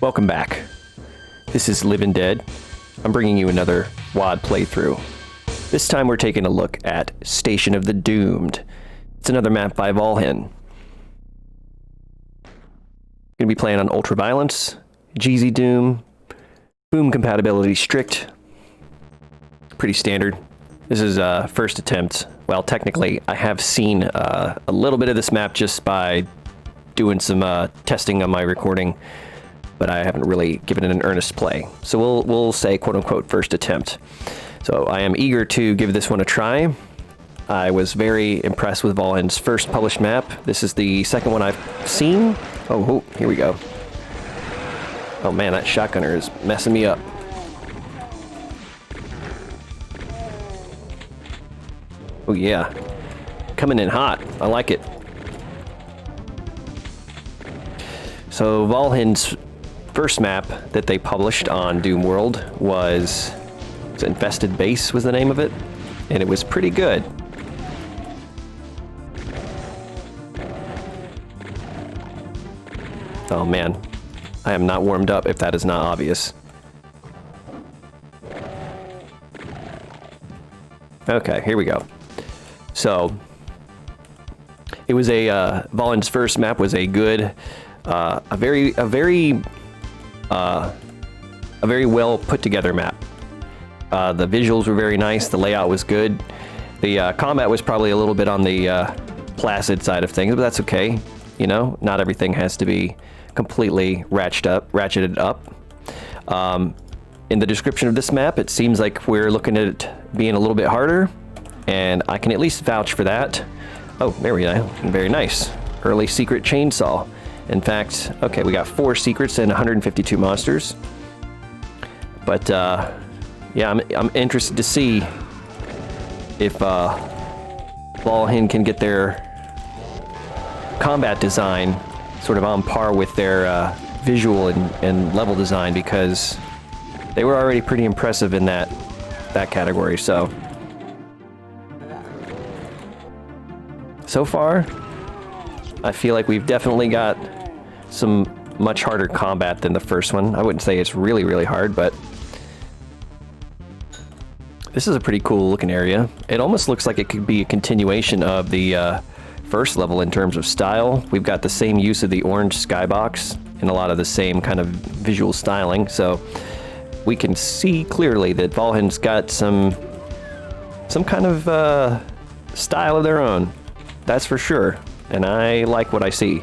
Welcome back. This is Living Dead. I'm bringing you another WoD playthrough. This time we're taking a look at Station of the Doomed. It's another map by Valhen. Gonna be playing on Ultraviolence, GZ Doom, Boom compatibility strict. Pretty standard. This is first attempt. Well, technically, I have seen a little bit of this map just by doing some testing on my recording, but I haven't really given it an earnest play. So we'll say quote-unquote first attempt. So I am eager to give this one a try. I was very impressed with Valhen's first published map. This is the second one I've seen. Oh, here we go. Oh man, that shotgunner is messing me up. Oh yeah, coming in hot. I like it. So Valhen's first map that they published on Doom World was Infested Base was the name of it, and it was pretty good. Oh man, I am not warmed up if that is not obvious. Okay, here we go. So it was Valhen's first map was a good, a very well put together map. The visuals were very nice. The layout was good. The combat was probably a little bit on the placid side of things, but that's okay. You know, not everything has to be completely ratcheted up. In the description of this map, it seems like we're looking at it being a little bit harder, and I can at least vouch for that. Oh, there we go. Very nice. Early secret chainsaw. In fact, okay, we got 4 secrets and 152 monsters. But yeah, I'm interested to see if Valhen can get their combat design sort of on par with their visual and level design, because they were already pretty impressive in that category. So far, I feel like we've definitely got some much harder combat than the first one. I wouldn't say it's really, really hard, but this is a pretty cool looking area. It almost looks like it could be a continuation of the first level in terms of style. We've got the same use of the orange skybox and a lot of the same kind of visual styling, so we can see clearly that Valhen's got some kind of style of their own. That's for sure, and I like what I see.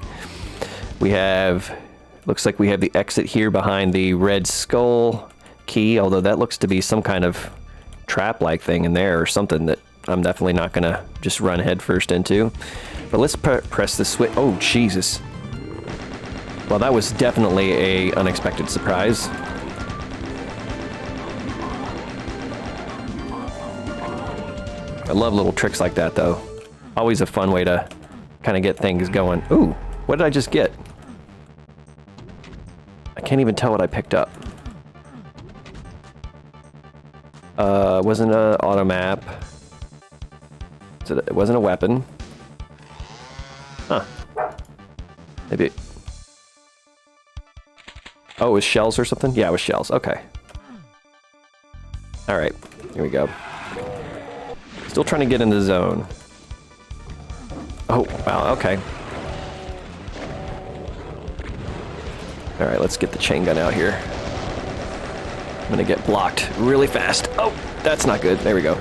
Looks like we have the exit here behind the red skull key, although that looks to be some kind of trap-like thing in there or something that I'm definitely not gonna just run headfirst into. But let's press the switch. Oh, Jesus. Well, that was definitely a unexpected surprise. I love little tricks like that, though. Always a fun way to kind of get things going. Ooh, what did I just get? I can't even tell what I picked up. It wasn't an auto map. It wasn't a weapon. Huh. Maybe. Oh, it was shells or something? Yeah, it was shells. Okay. Alright, here we go. Still trying to get in the zone. Oh, wow, okay. Alright, let's get the chain gun out here. I'm gonna get blocked really fast. Oh, that's not good. There we go.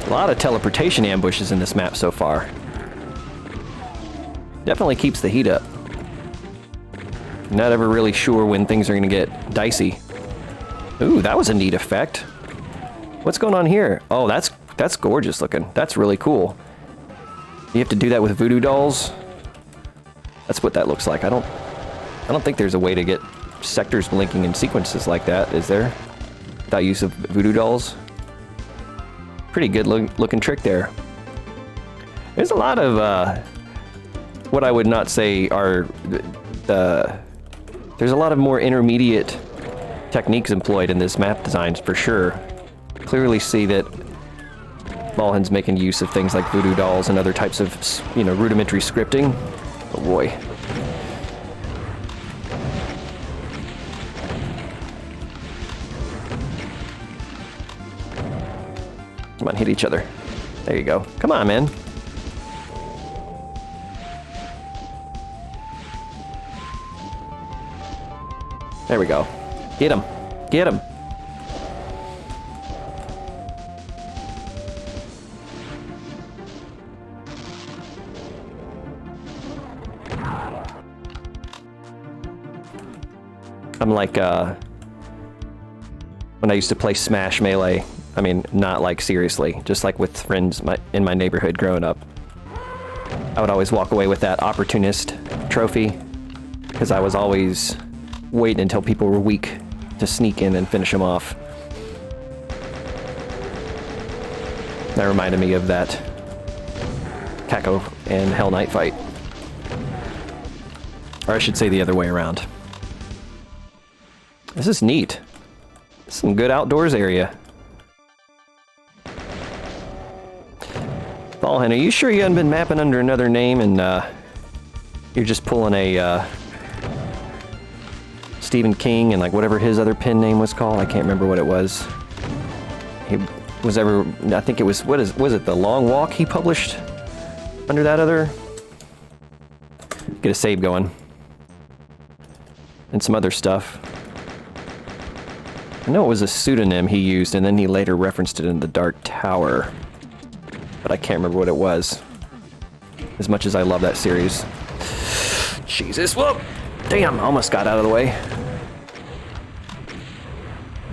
A lot of teleportation ambushes in this map so far. Definitely keeps the heat up. Not ever really sure when things are gonna get dicey. Ooh, that was a neat effect. What's going on here? Oh, that's gorgeous looking. That's really cool. You have to do that with voodoo dolls. That's what that looks like. I don't think there's a way to get sectors blinking in sequences like that, is there? Without use of voodoo dolls. Pretty good looking trick there. There's a lot of what I would not say are there's a lot of more intermediate techniques employed in this map designs for sure. Clearly see that Valhen's making use of things like voodoo dolls and other types of, rudimentary scripting. Oh boy. on, hit each other. There you go. Come on, man. There we go. Get him. Get him. I'm like, when I used to play Smash Melee, I mean, not like seriously, just like with friends in my neighborhood growing up. I would always walk away with that opportunist trophy, because I was always waiting until people were weak to sneak in and finish them off. That reminded me of that Kako and Hell Knight fight. Or I should say the other way around. This is neat. Some good outdoors area. Valhen, are you sure you haven't been mapping under another name and you're just pulling a Stephen King and like whatever his other pen name was called? I can't remember what it was. He was ever, I think it was, was it The Long Walk he published under that other? Get a save going. And some other stuff. I know it was a pseudonym he used, and then he later referenced it in The Dark Tower. But I can't remember what it was. As much as I love that series. Jesus, whoop! Damn, almost got out of the way.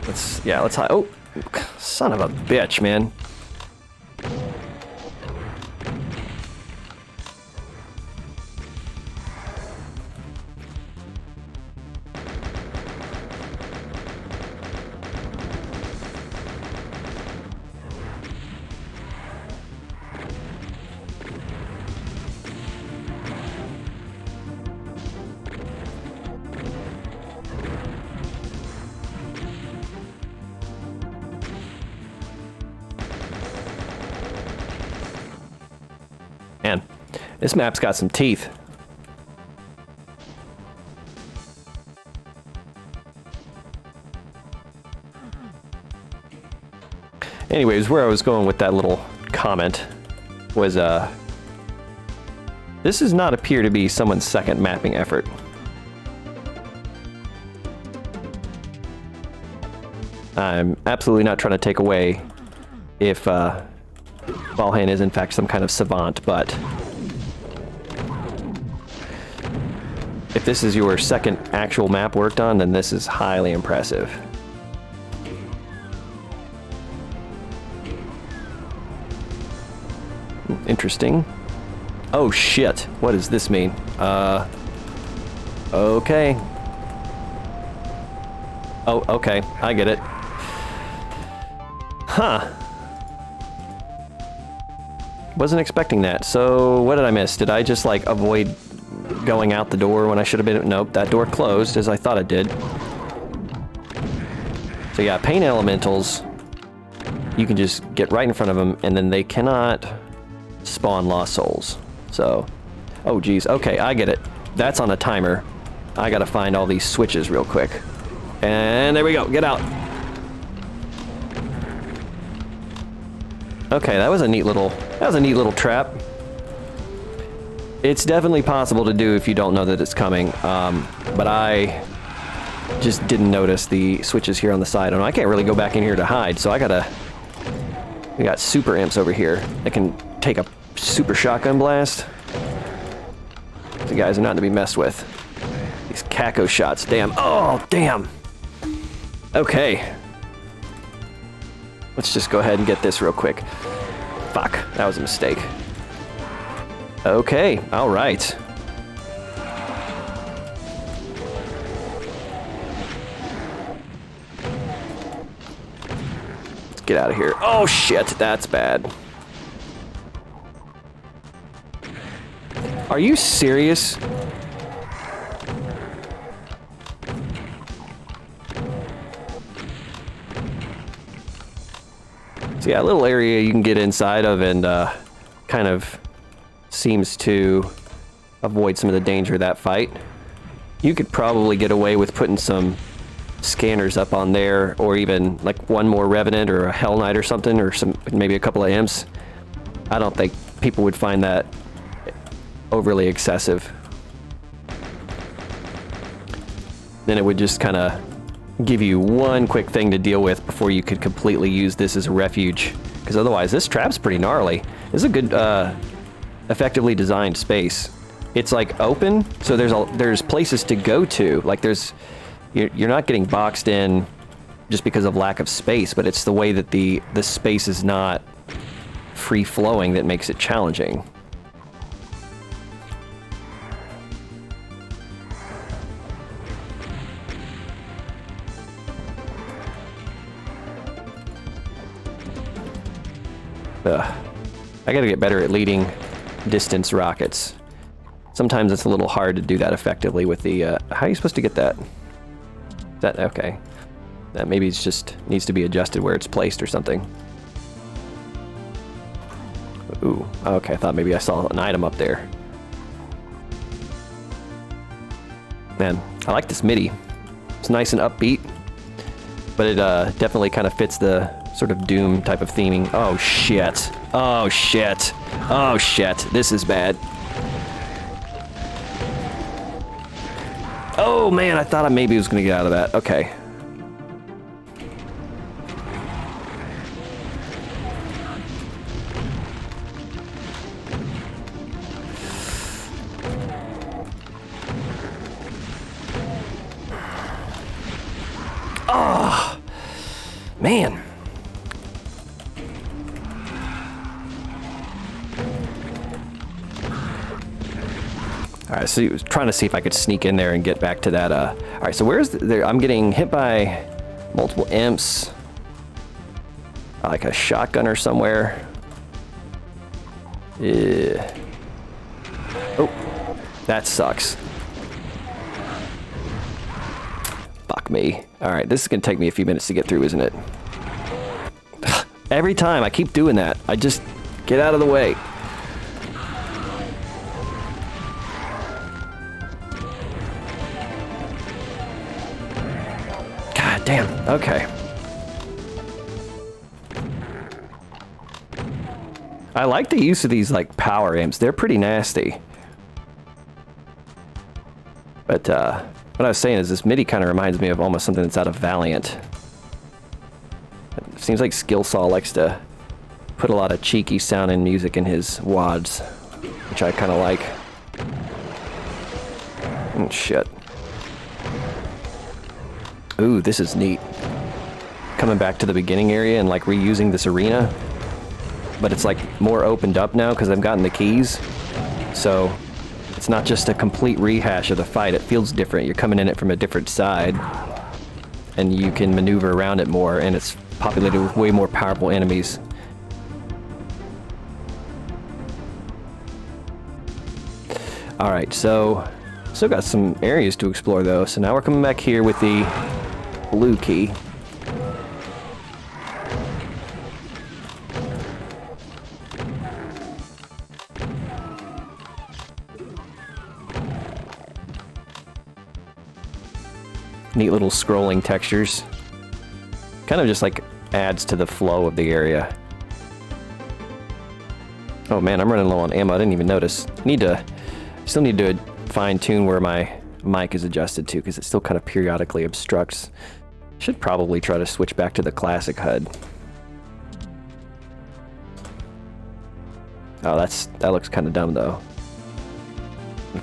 Let's hide. Oh, son of a bitch, man. Man, this map's got some teeth. Anyways, where I was going with that little comment was, this does not appear to be someone's second mapping effort. I'm absolutely not trying to take away if, Valhen is in fact some kind of savant, but if this is your second actual map worked on, then this is highly impressive. Interesting. Oh shit, what does this mean? Okay. Oh, okay, I get it. Huh. Wasn't expecting that. So, what did I miss? Did I just, like, avoid going out the door when I should have been? Nope, that door closed, as I thought it did. So yeah, paint elementals, you can just get right in front of them, and then they cannot spawn lost souls. So, oh geez, okay, I get it. That's on a timer. I gotta find all these switches real quick. And there we go, get out. Okay, that was a neat little trap. It's definitely possible to do if you don't know that it's coming, but I just didn't notice the switches here on the side. And I can't really go back in here to hide, so we got super imps over here that can take a super shotgun blast. The guys are not to be messed with. These Kako shots, damn. Oh, damn. Okay. Let's just go ahead and get this real quick. Fuck, that was a mistake. Okay, all right. Let's get out of here. Oh shit, that's bad. Are you serious? So yeah, a little area you can get inside of and kind of seems to avoid some of the danger of that fight. You could probably get away with putting some scanners up on there, or even like one more Revenant or a Hell Knight or something, or maybe a couple of imps, I don't think people would find that overly excessive. Then it would just kind of give you one quick thing to deal with before you could completely use this as a refuge. Because otherwise, this trap's pretty gnarly. This is a good, effectively designed space. It's like open, so there's places to go to. Like you're not getting boxed in just because of lack of space, but it's the way that the space is not free flowing that makes it challenging. I gotta get better at leading distance rockets. Sometimes it's a little hard to do that effectively with the, how are you supposed to get that? Is that, okay. That maybe it's just needs to be adjusted where it's placed or something. Ooh, okay, I thought maybe I saw an item up there. Man, I like this MIDI. It's nice and upbeat, but it definitely kind of fits the sort of Doom type of theming. Oh shit. Oh shit. Oh shit. This is bad. Oh man, I thought I maybe was gonna get out of that. Okay. Oh man. Alright, so trying to see if I could sneak in there and get back to that, Alright, so where's I'm getting hit by multiple imps. Like a shotgunner somewhere. Yeah. Oh, that sucks. Fuck me. Alright, this is gonna take me a few minutes to get through, isn't it? Every time I keep doing that, I just get out of the way. Damn, okay. I like the use of these, like, power imps. They're pretty nasty. But, what I was saying is this MIDI kind of reminds me of almost something that's out of Valhen. It seems like Skillsaw likes to put a lot of cheeky sounding music in his WADs, which I kind of like. Oh, shit. Ooh, this is neat. Coming back to the beginning area and like reusing this arena. But it's like more opened up now because I've gotten the keys. So it's not just a complete rehash of the fight. It feels different. You're coming in it from a different side. And you can maneuver around it more, and it's populated with way more powerful enemies. Alright, so still got some areas to explore though. So now we're coming back here with the blue key. Neat little scrolling textures. Kind of just like adds to the flow of the area. Oh man, I'm running low on ammo. I didn't even notice. Still need to fine-tune where my mic is adjusted to, because it still kind of periodically obstructs. Should probably try to switch back to the classic HUD. Oh, that looks kind of dumb though.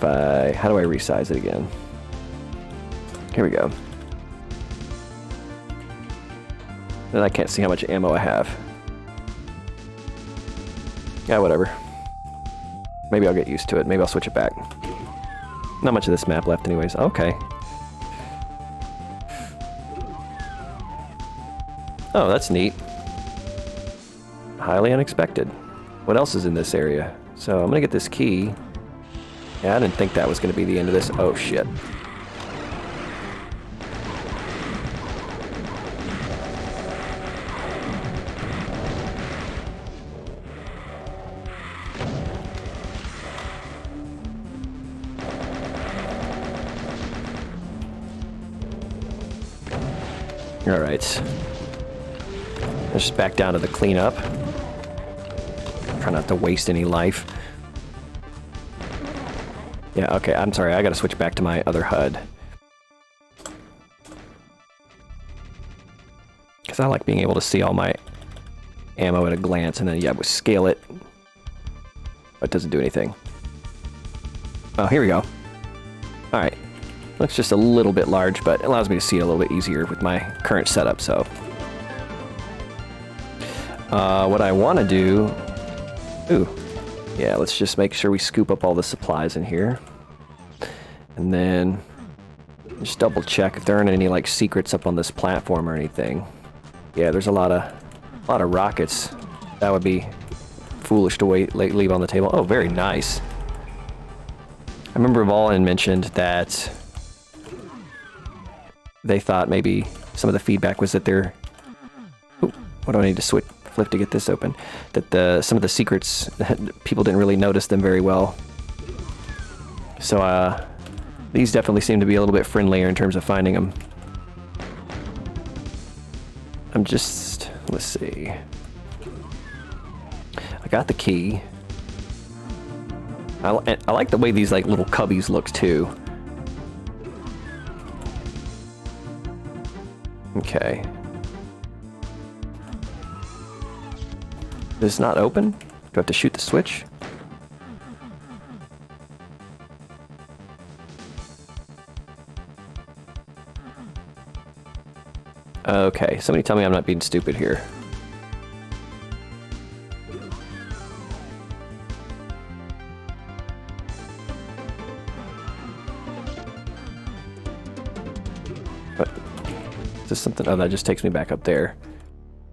How do I resize it again? Here we go. Then I can't see how much ammo I have. Yeah, whatever. Maybe I'll get used to it. Maybe I'll switch it back. Not much of this map left anyways. Okay. Oh, that's neat. Highly unexpected. What else is in this area? So I'm gonna get this key. Yeah, I didn't think that was gonna be the end of this. Oh shit. All right. Let's just back down to the cleanup. Try not to waste any life. Yeah, okay, I'm sorry, I gotta switch back to my other HUD. Because I like being able to see all my ammo at a glance, and then, yeah, we scale it. But it doesn't do anything. Oh, here we go. Alright. Looks just a little bit large, but it allows me to see it a little bit easier with my current setup, so. What I want to do... Ooh. Yeah, let's just make sure we scoop up all the supplies in here. And then... just double check if there aren't any, like, secrets up on this platform or anything. Yeah, there's a lot of rockets. That would be foolish to leave on the table. Oh, very nice. I remember Valhen mentioned that they thought maybe some of the feedback was that they're... Ooh, what do I need to flip to get this open? That some of the secrets, people didn't really notice them very well. So, these definitely seem to be a little bit friendlier in terms of finding them. I'm just... let's see. I got the key. I like the way these like little cubbies look too. Okay. Does this not open? Do I have to shoot the switch? Okay, somebody tell me I'm not being stupid here. What? Is this something? Oh, that just takes me back up there.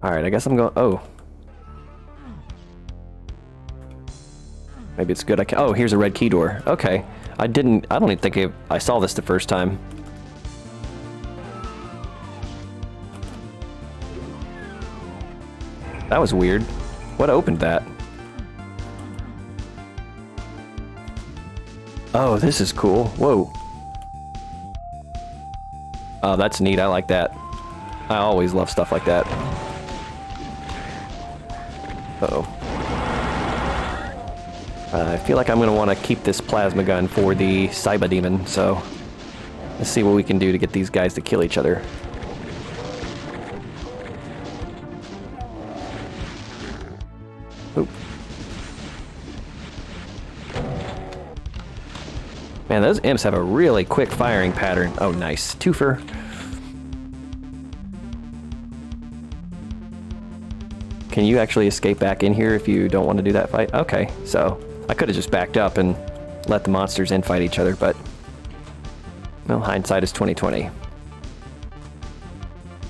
Alright, I guess I'm going... Oh. Maybe it's good I can... Oh, here's a red key door. Okay. I don't even think I saw this the first time. That was weird. What opened that? Oh, this is cool. Whoa. Oh, that's neat. I like that. I always love stuff like that. Uh-oh. I feel like I'm going to want to keep this plasma gun for the Cyber Demon, so let's see what we can do to get these guys to kill each other. Oop. Man, those imps have a really quick firing pattern. Oh, nice. Twofer. Can you actually escape back in here if you don't want to do that fight? Okay, so I could have just backed up and let the monsters infight each other, but well, hindsight is 20/20.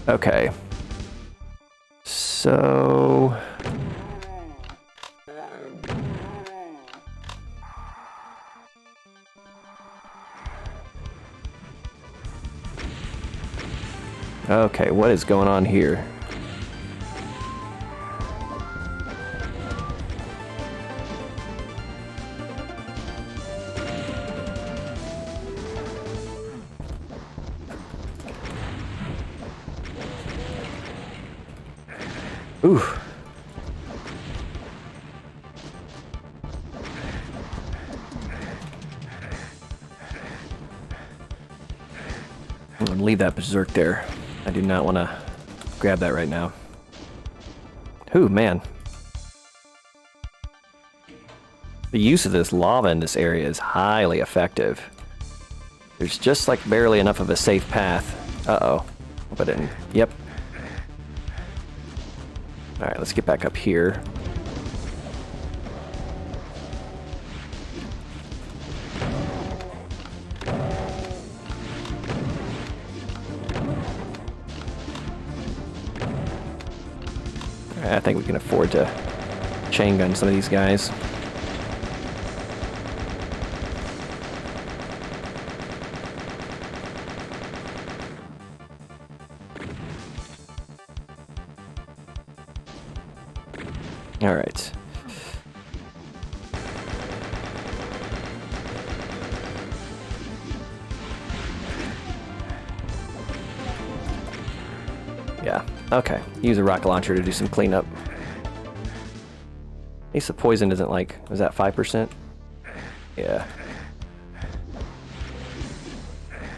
Okay. So okay, what is going on here? Ooh. I'm gonna leave that berserk there. I do not want to grab that right now. Ooh, man. The use of this lava in this area is highly effective. There's just like barely enough of a safe path. Uh-oh. I'll put it in. Yep. Alright, let's get back up here. Alright, I think we can afford to chain gun some of these guys. All right. Okay, use a rocket launcher to do some cleanup. At least the poison isn't like, was that 5%? Yeah.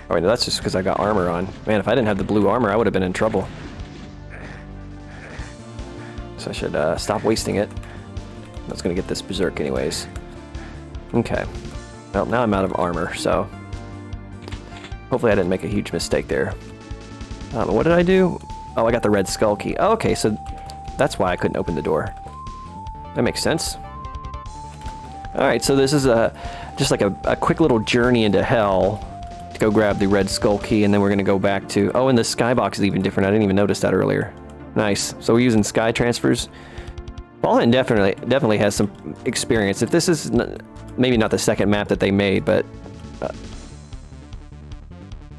Oh, wait, no, that's just because I got armor on. Man, if I didn't have the blue armor, I would have been in trouble. So I should stop wasting it. I was going to get this berserk anyways. Okay. Well, now I'm out of armor, so... hopefully I didn't make a huge mistake there. What did I do? Oh, I got the red skull key. Oh, okay, so that's why I couldn't open the door. That makes sense. Alright, so this is just like a quick little journey into hell to go grab the red skull key, and then we're going to go back to... oh, and the skybox is even different. I didn't even notice that earlier. Nice. So we're using sky transfers. Valhen definitely has some experience. If this is maybe not the second map that they made, but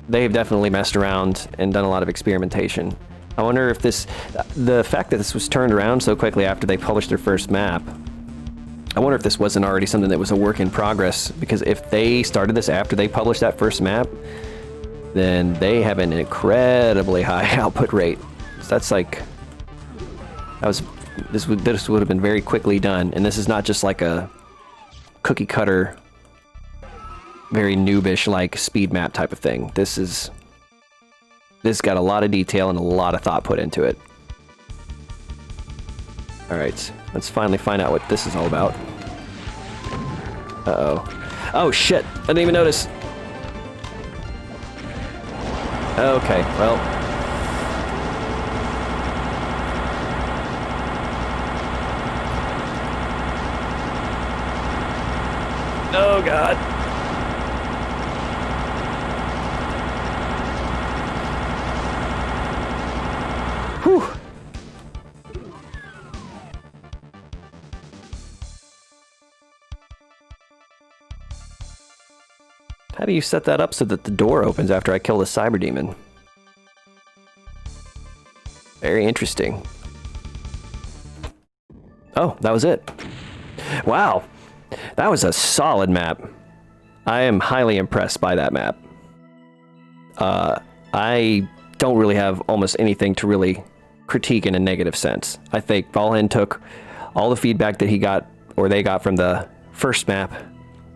they've definitely messed around and done a lot of experimentation. I wonder if the fact that this was turned around so quickly after they published their first map, I wonder if this wasn't already something that was a work in progress, because if they started this after they published that first map, then they have an incredibly high output rate. So that's like, this would have been very quickly done, and this is not just like a cookie cutter, very noobish like speed map type of thing. This got a lot of detail and a lot of thought put into it. Alright, let's finally find out what this is all about. Uh-oh. Oh shit! I didn't even notice! Okay, well... oh god! Whew! How do you set that up so that the door opens after I kill the cyber demon? Very interesting. Oh, that was it. Wow, that was a solid map. I am highly impressed by that map. I don't really have almost anything to really critique in a negative sense. I think Valhen took all the feedback that he got, or they got from the first map,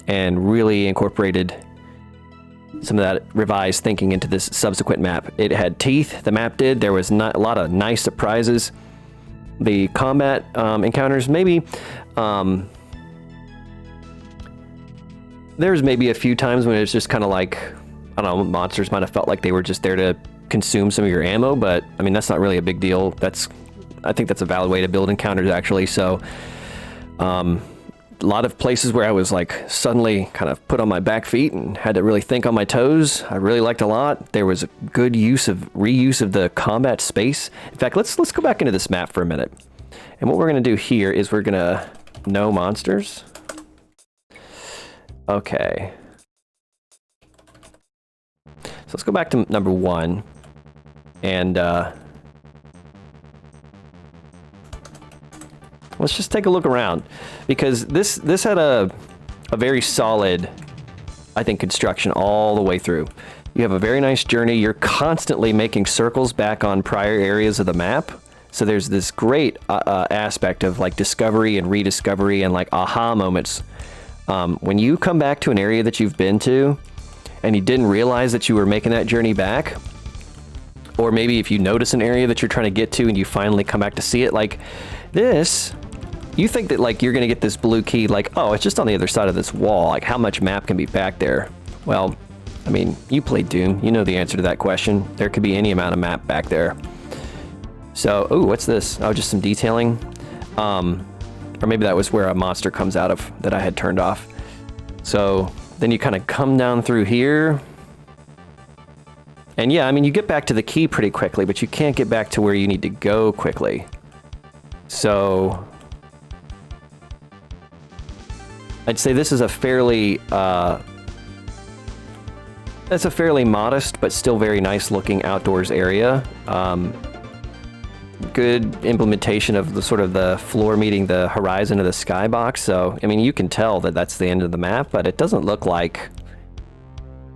and really incorporated some of that revised thinking into this subsequent map. It had teeth, the map did. There was a lot of nice surprises. The combat encounters, maybe... there's maybe a few times when it's just kind of like, I don't know, monsters might have felt like they were just there to consume some of your ammo, but I mean, that's not really a big deal. I think that's a valid way to build encounters, actually. So, a lot of places where I was like suddenly kind of put on my back feet and had to really think on my toes, I really liked a lot. There was a good reuse of the combat space. In fact, let's go back into this map for a minute. And what we're going to do here is we're going to no monsters. Okay. So let's go back to number 1. And let's just take a look around, because this had a very solid, I think, construction all the way through. You have a very nice journey. You're constantly making circles back on prior areas of the map. So there's this great aspect of like discovery and rediscovery and like aha moments. When you come back to an area that you've been to and you didn't realize that you were making that journey back, or maybe if you notice an area that you're trying to get to and you finally come back to see it, like this, you think that like you're gonna get this blue key, like, oh, it's just on the other side of this wall, like how much map can be back there? Well, I mean, you played Doom, you know the answer to that question. There could be any amount of map back there. So, ooh, what's this? Oh, just some detailing. Or maybe that was where a monster comes out of that I had turned off. So then you kind of come down through here. And yeah, I mean, you get back to the key pretty quickly, but you can't get back to where you need to go quickly. So I'd say this is a fairly, that's a fairly modest, but still very nice looking outdoors area. Good implementation of the sort of the floor meeting the horizon of the skybox. So, I mean, you can tell that that's the end of the map, but it doesn't look like,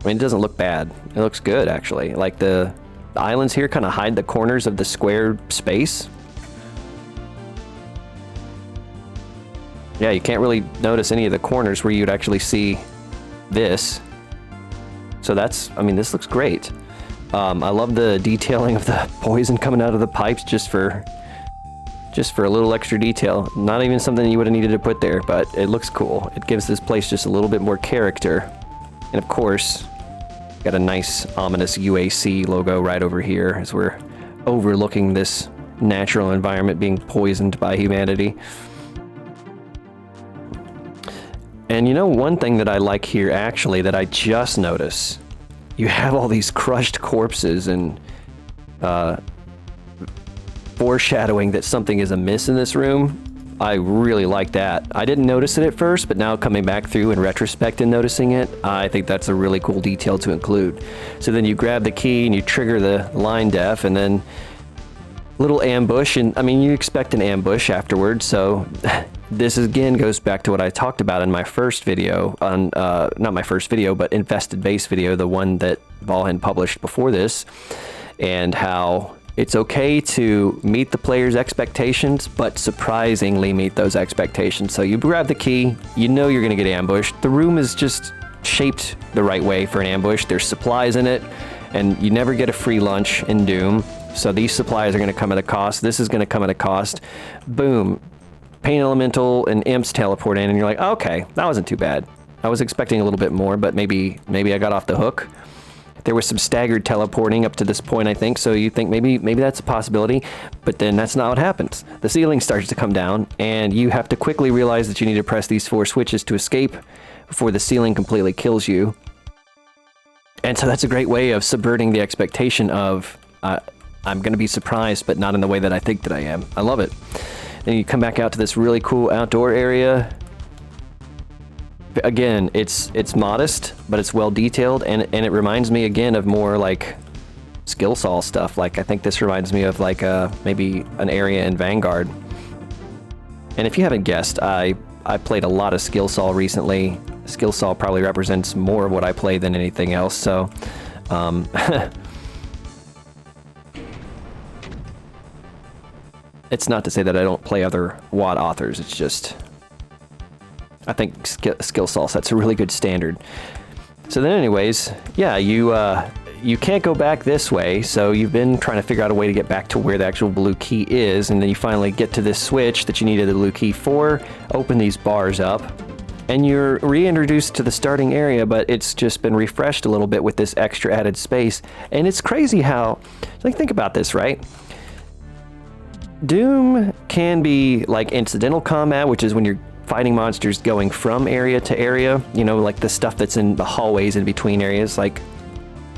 I mean, it doesn't look bad. It looks good, actually. Like the islands here kind of hide the corners of the square space. Yeah, you can't really notice any of the corners where you'd actually see this. So that's, I mean, this looks great. I love the detailing of the poison coming out of the pipes just for a little extra detail. Not even something you would have needed to put there, but it looks cool. It gives this place just a little bit more character. And of course, got a nice ominous UAC logo right over here as we're overlooking this natural environment being poisoned by humanity. And you know, one thing that I like here actually that I just noticed, you have all these crushed corpses and foreshadowing that something is amiss in this room. I really like that. I didn't notice it at first, but now coming back through in retrospect and noticing it, I think that's a really cool detail to include. So then you grab the key and you trigger the line def, and then little ambush, and I mean, you expect an ambush afterwards, so this again goes back to what I talked about in my first video, on not my first video, but Infested Base video, the one that Valhen published before this, and how it's okay to meet the player's expectations, but surprisingly meet those expectations. So you grab the key, you know you're gonna get ambushed. The room is just shaped the right way for an ambush. There's supplies in it, and you never get a free lunch in Doom. So these supplies are gonna come at a cost. This is gonna come at a cost. Boom. Pain Elemental and Imps teleport in, and you're like, okay, that wasn't too bad. I was expecting a little bit more, but maybe I got off the hook. There was some staggered teleporting up to this point, I think, so you think maybe that's a possibility, but then that's not what happens. The ceiling starts to come down, and you have to quickly realize that you need to press these 4 switches to escape before the ceiling completely kills you. And so that's a great way of subverting the expectation of, I'm going to be surprised, but not in the way that I think that I am. I love it. Then you come back out to this really cool outdoor area. Again, it's modest, but it's well detailed, and it reminds me again of more like skill saw stuff. Like, I think this reminds me of like maybe an area in Vanguard. And if you haven't guessed, I played a lot of skill saw recently. Skill saw probably represents more of what I play than anything else, so it's not to say that I don't play other WoD authors, it's just I think skill saw sets a really good standard. So then anyways, yeah, you can't go back this way, so you've been trying to figure out a way to get back to where the actual blue key is, and then you finally get to this switch that you needed the blue key for, open these bars up, and you're reintroduced to the starting area, but it's just been refreshed a little bit with this extra added space. And it's crazy how, like, think about this, right? Doom can be like incidental combat, which is when you're fighting monsters going from area to area, you know, like the stuff that's in the hallways in between areas. Like,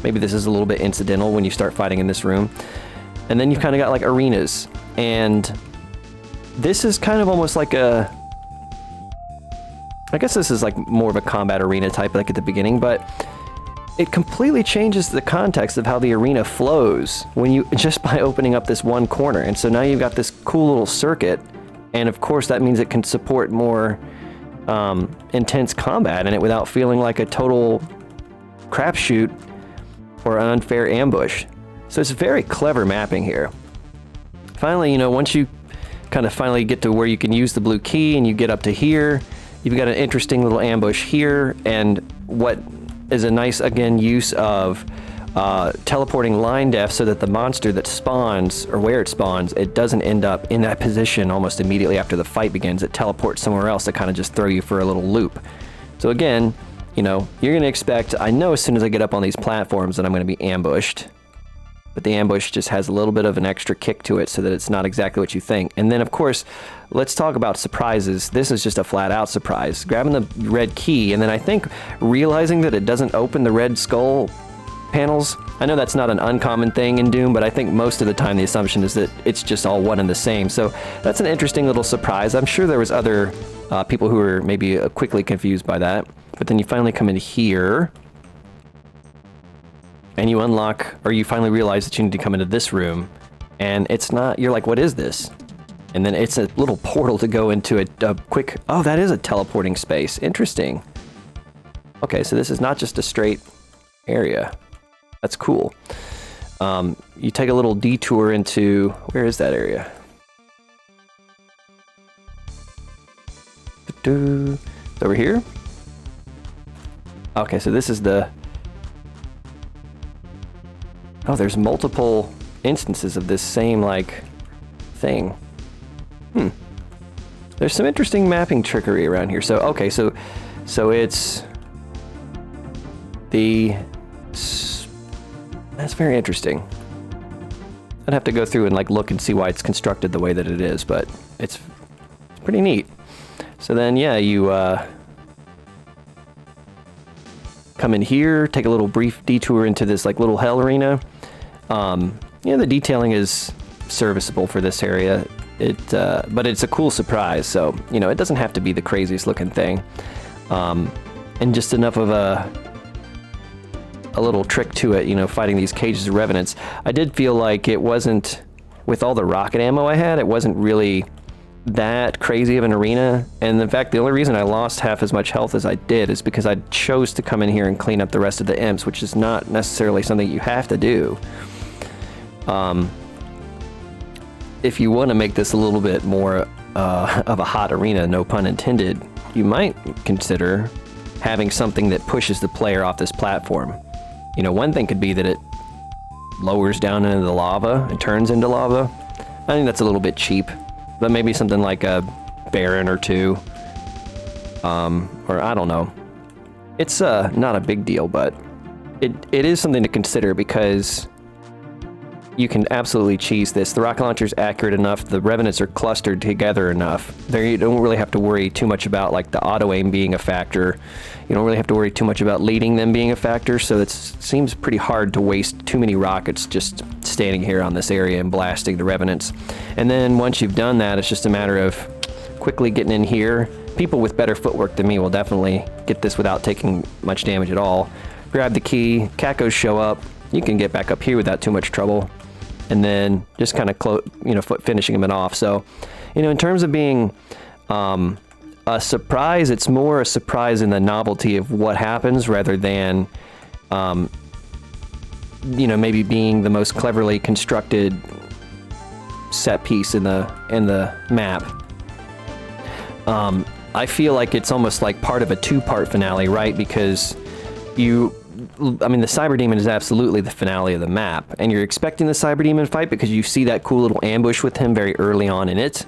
maybe this is a little bit incidental when you start fighting in this room. And then you've kind of got like arenas, and this is kind of almost like a, I guess this is like more of a combat arena type, like at the beginning, but it completely changes the context of how the arena flows when you, just by opening up this one corner. And so now you've got this cool little circuit, and of course that means it can support more intense combat in it without feeling like a total crapshoot or an unfair ambush. So it's very clever mapping here. Finally, you know, once you kind of finally get to where you can use the blue key and you get up to here, you've got an interesting little ambush here, and what is a nice, again, use of teleporting line def so that the monster that spawns, or where it spawns, it doesn't end up in that position almost immediately after the fight begins. It teleports somewhere else to kind of just throw you for a little loop. So again, you know, you're going to expect, I know as soon as I get up on these platforms that I'm going to be ambushed, but the ambush just has a little bit of an extra kick to it so that it's not exactly what you think. And then, of course, let's talk about surprises. This is just a flat-out surprise. Grabbing the red key, and then I think realizing that it doesn't open the red skull panels. I know that's not an uncommon thing in Doom, but I think most of the time the assumption is that it's just all one and the same. So that's an interesting little surprise. I'm sure there was other people who were maybe quickly confused by that. But then you finally come in here, and you unlock, or you finally realize that you need to come into this room, and it's not, you're like, what is this? And then it's a little portal to go into a quick, oh, that is a teleporting space. Interesting. Okay, so this is not just a straight area. That's cool. You take a little detour into, where is that area? It's over here. Okay, so this is the... Oh, there's multiple instances of this same, like, thing. There's some interesting mapping trickery around here. So, okay, so it's... That's very interesting. I'd have to go through and, like, look and see why it's constructed the way that it is, but it's pretty neat. So then, yeah, you, come in here, take a little brief detour into this, like, little hell arena. Yeah, the detailing is serviceable for this area. But it's a cool surprise, so, you know, it doesn't have to be the craziest looking thing. And just enough of a little trick to it, you know, fighting these cages of revenants. I did feel like it wasn't, with all the rocket ammo I had, it wasn't really that crazy of an arena. And in fact, the only reason I lost half as much health as I did is because I chose to come in here and clean up the rest of the imps, which is not necessarily something you have to do. If you want to make this a little bit more of a hot arena, no pun intended, you might consider having something that pushes the player off this platform. You know, one thing could be that it lowers down into the lava and turns into lava. I think that's a little bit cheap, but maybe something like a Baron or two, or I don't know. It's not a big deal, but it is something to consider because you can absolutely cheese this. The rocket launcher's accurate enough, the revenants are clustered together enough. There you don't really have to worry too much about, like, the auto aim being a factor. You don't really have to worry too much about leading them being a factor, so it seems pretty hard to waste too many rockets just standing here on this area and blasting the revenants. And then once you've done that, it's just a matter of quickly getting in here. People with better footwork than me will definitely get this without taking much damage at all. Grab the key, cacos show up, you can get back up here without too much trouble. And then just kind of finishing them off. So, you know, in terms of being a surprise, it's more a surprise in the novelty of what happens rather than, you know, maybe being the most cleverly constructed set piece in the map. I feel like it's almost like part of a two-part finale, right? Because I mean, the Cyber Demon is absolutely the finale of the map, and you're expecting the Cyber Demon fight because you see that cool little ambush with him very early on in it.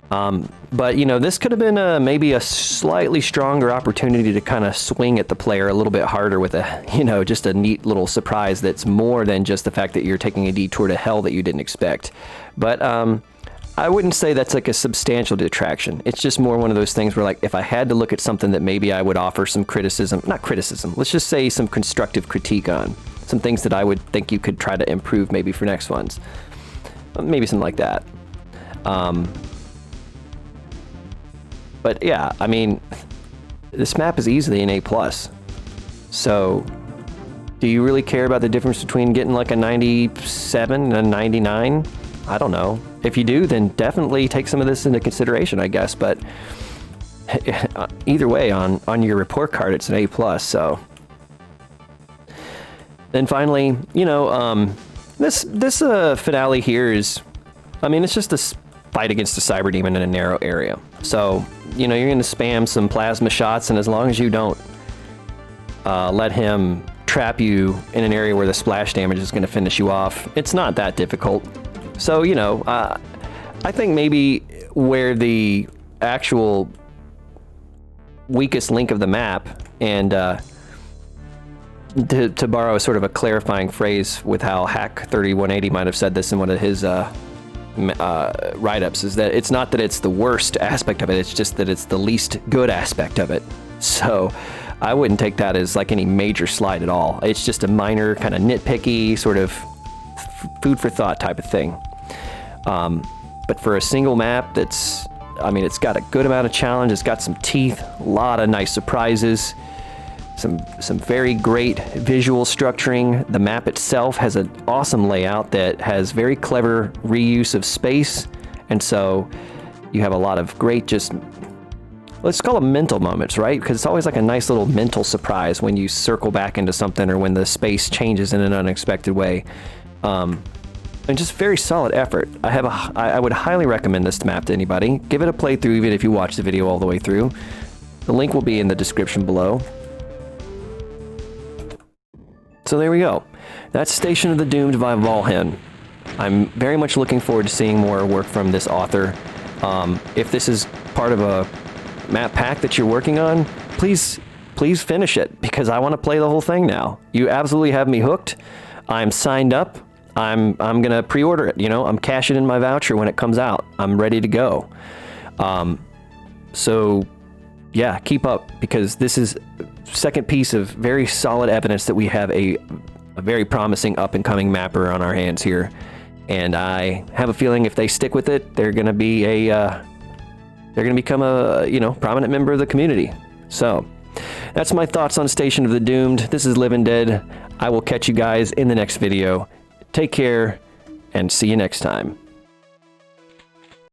But, you know, this could have been maybe a slightly stronger opportunity to kind of swing at the player a little bit harder with just a neat little surprise that's more than just the fact that you're taking a detour to hell that you didn't expect. But, I wouldn't say that's like a substantial detraction. It's just more one of those things where, like, if I had to look at something that maybe I would offer some not criticism, let's just say some constructive critique on, some things that I would think you could try to improve maybe for next ones. Maybe something like that. But yeah, I mean, this map is easily an A+. So, do you really care about the difference between getting like a 97 and a 99? I don't know. If you do, then definitely take some of this into consideration, I guess. But either way, on your report card, it's an A+. So then finally, you know, this finale here is, I mean, it's just a fight against the Cyber Demon in a narrow area. So, you know, you're going to spam some plasma shots, and as long as you don't let him trap you in an area where the splash damage is going to finish you off, it's not that difficult. So, you know, I think maybe where the actual weakest link of the map, and to borrow sort of a clarifying phrase with how Hack 3180 might have said this in one of his write-ups, is that it's not that it's the worst aspect of it, it's just that it's the least good aspect of it. So I wouldn't take that as like any major slight at all. It's just a minor kind of nitpicky sort of food for thought type of thing. But for a single map that's, I mean, it's got a good amount of challenge, it's got some teeth, a lot of nice surprises, some very great visual structuring. The map itself has an awesome layout that has very clever reuse of space, and so you have a lot of great just let's call them mental moments, right? Because it's always like a nice little mental surprise when you circle back into something or when the space changes in an unexpected way. And just very solid effort. I would highly recommend this map to anybody. Give it a playthrough even if you watch the video all the way through. The link will be in the description below. So there we go. That's Station of the Doomed by Valhen. I'm very much looking forward to seeing more work from this author. If this is part of a map pack that you're working on, please finish it, because I want to play the whole thing now. You absolutely have me hooked. I'm signed up. I'm gonna pre-order it. You know, I'm cashing in my voucher when it comes out. I'm ready to go. So yeah, keep up, because this is second piece of very solid evidence that we have a very promising up-and-coming mapper on our hands here, and I have a feeling if they stick with it, they're gonna be they're gonna become a prominent member of the community. So that's my thoughts on Station of the Doomed. This is Living Dead. I will catch you guys in the next video. Take care, and see you next time.